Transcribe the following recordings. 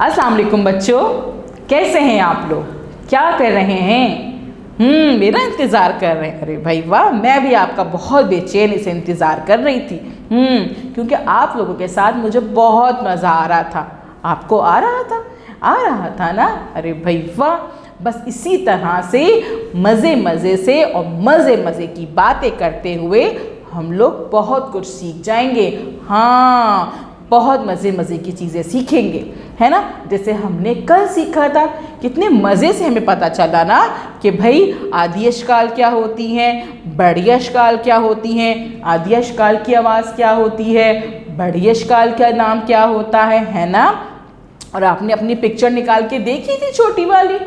अस्सलाम वालेकुम बच्चों, कैसे हैं आप लोग? क्या कर रहे हैं? मेरा इंतज़ार कर रहे हैं। अरे भाई वाह, मैं भी आपका बहुत बेचैनी से इंतज़ार कर रही थी। क्योंकि आप लोगों के साथ मुझे बहुत मज़ा आ रहा था। आपको आ रहा था ना? अरे भाई वाह, बस इसी तरह से मज़े से और मज़े की बातें करते हुए हम लोग बहुत कुछ सीख जाएंगे। हाँ, बहुत मज़े की चीज़ें सीखेंगे, है ना? जैसे हमने कल सीखा था, कितने मज़े से हमें पता चला ना कि भाई आदि अश्काल क्या होती हैं, बड़ी अश्काल क्या होती हैं, आदि अश्काल की आवाज़ क्या होती है, बड़ी अश्काल का नाम क्या होता है ना? और आपने अपनी पिक्चर निकाल के देखी थी, छोटी वाली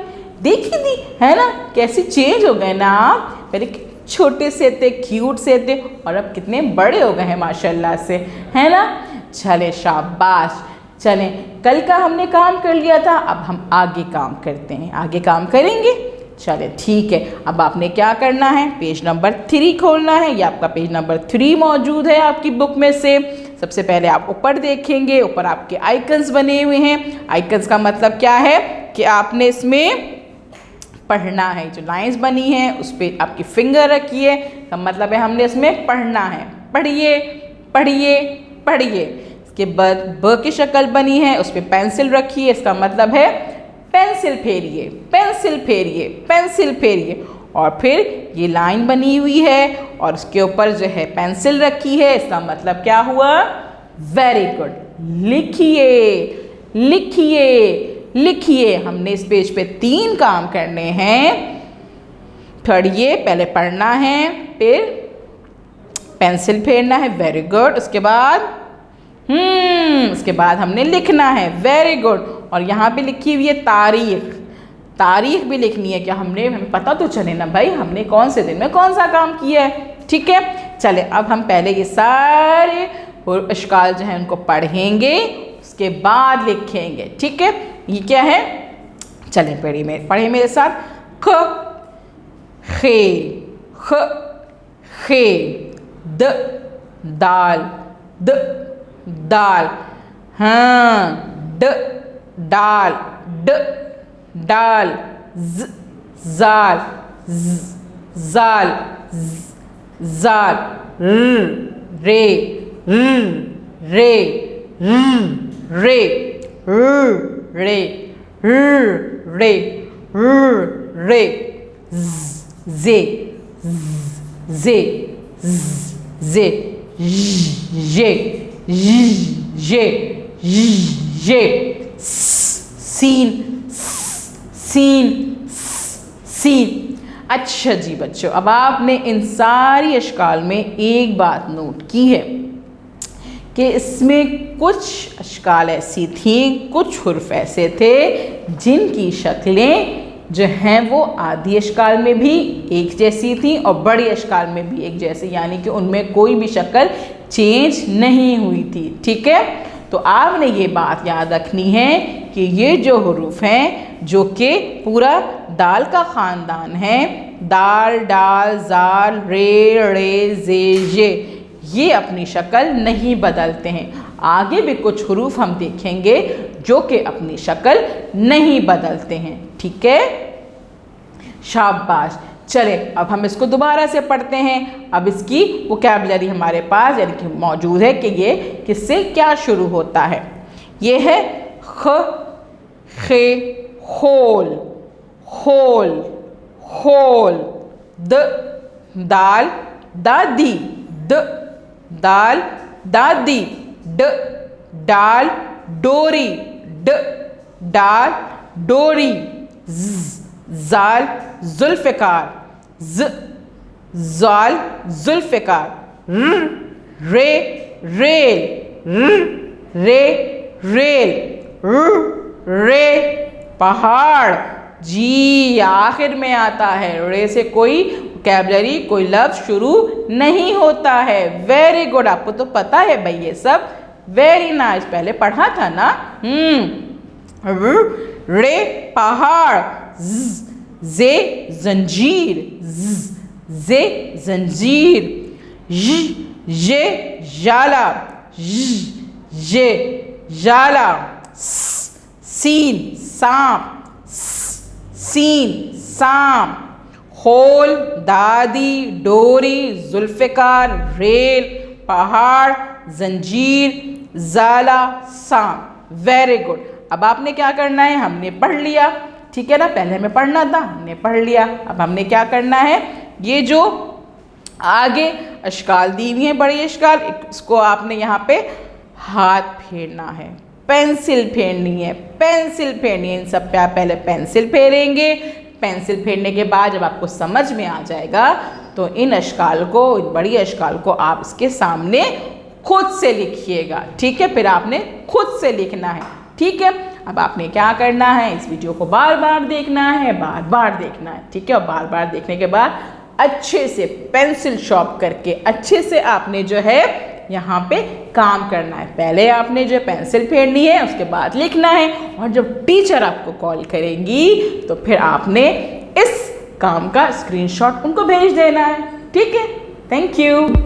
देखी थी, है ना? कैसे चेंज हो गए ना आप। पहले छोटे से थे, क्यूट से थे, और अब कितने बड़े हो गए हैं माशाल्लाह से, है ना? चले शाबाश। चलें, कल का हमने काम कर लिया था, अब हम आगे काम करते हैं। आगे काम करेंगे। चले ठीक है। अब आपने क्या करना है, पेज नंबर 3 खोलना है। ये आपका पेज नंबर 3 मौजूद है आपकी बुक में से। सबसे पहले आप ऊपर देखेंगे, ऊपर आपके आइकन्स बने हुए हैं। आइकन्स का मतलब क्या है कि आपने इसमें पढ़ना है। जो लाइंस बनी हैं उस पर आपकी फिंगर रखिए, का मतलब है हमने इसमें पढ़ना है। पढ़िए पढ़िए पढ़िए। इसके बाद ब की शक्ल बनी है, उस पर पेंसिल रखिए, इसका मतलब है पेंसिल फेरिए पेंसिल फेरिए पेंसिल फेरिए। और फिर ये लाइन बनी हुई है और उसके ऊपर जो है पेंसिल रखी है, इसका मतलब क्या हुआ? Very good. लिखिए लिखिए लिखिए। हमने इस पेज पे 3 काम करने हैं। पढ़िए, पहले पढ़ना है, फिर पेंसिल फेरना है, वेरी गुड। उसके बाद हमने लिखना है, वेरी गुड। और यहाँ पे लिखी हुई है तारीख भी लिखनी है। क्या हमें पता तो चले ना भाई, हमने कौन से दिन में कौन सा काम किया है। ठीक है, चले अब हम पहले ये सारे अश्काल जो हैं उनको पढ़ेंगे, उसके बाद लिखेंगे। ठीक है, ये क्या है? चलें पढ़े मेरे साथ। ख खे ख खे द दाल हाँ ड डाल जाल जाल जाल रे रे रे रे रे रे जे जे जे ये सीन सीन। अच्छा जी बच्चों, अब आपने इन सारी अश्काल में एक बात नोट की है कि इसमें कुछ अश्काल ऐसी थी, कुछ हुर्फ ऐसे थे जिनकी शक्लें जो हैं वो आदि अश्काल में भी एक जैसी थी और बड़ी अश्काल में भी एक जैसी, यानी कि उनमें कोई भी शक्ल चेंज नहीं हुई थी। ठीक है, तो आपने ये बात याद रखनी है कि ये जो हुरूफ हैं, जो कि पूरा दाल का ख़ानदान है, दाल डाल जाल रे रे जे ये अपनी शक्ल नहीं बदलते हैं। आगे भी कुछ हुरूफ हम देखेंगे जो कि अपनी शक्ल नहीं बदलते हैं। ठीक है, शाबाश। चले अब हम इसको दोबारा से पढ़ते हैं। अब इसकी वोकैबुलरी हमारे पास यानी कि मौजूद है कि ये किससे क्या शुरू होता है। ये है ख खे होल होल होल। द दाल दादी द दाल दादी। ड डाल डोरी ड डाल डोरी। जाल जुल्फ़िकार जाल जुल्फ़िकार। रे रेल रे रेल रे पहाड़। जी आखिर में आता है, रे से कोई वोकैबुलरी कोई लफ्ज़ शुरू नहीं होता है। वेरी गुड, आपको तो पता है भाई ये सब। वेरी नाइस, पहले पढ़ा था ना। रे पहाड़। जे जंजीर जे जंजीर। ये जाला ये जाला। सीन सांप, सीन सांप, होल दादी डोरी जुल्फ़िकार रेल पहाड़ जंजीर ज़ाला सांप। Very good. अब आपने क्या करना है, हमने पढ़ लिया, ठीक है ना, पहले हमें पढ़ना था, हमने पढ़ लिया। अब हमने क्या करना है, ये जो आगे अश्काल दी हुई है बड़ी अश्काल, इसको आपने यहाँ पे हाथ फेरना है, पेंसिल फेरनी है, पेंसिल फेरनी है। इन सब पे आप पहले पेंसिल फेरेंगे। पेंसिल फेरने के बाद जब आपको समझ में आ जाएगा तो इन अश्काल को, इन बड़ी अश्काल को आप इसके सामने खुद से लिखिएगा, ठीक है। फिर आपने खुद से लिखना है, ठीक है। अब आपने क्या करना है, इस वीडियो को बार बार देखना है, बार बार देखना है, ठीक है। और बार बार देखने के बाद अच्छे से पेंसिल शॉर्प करके अच्छे से आपने जो है यहाँ पे काम करना है। पहले आपने जो पेंसिल फेरनी है, उसके बाद लिखना है, और जब टीचर आपको कॉल करेंगी तो फिर आपने इस काम का स्क्रीनशॉट उनको भेज देना है, ठीक है। Thank you.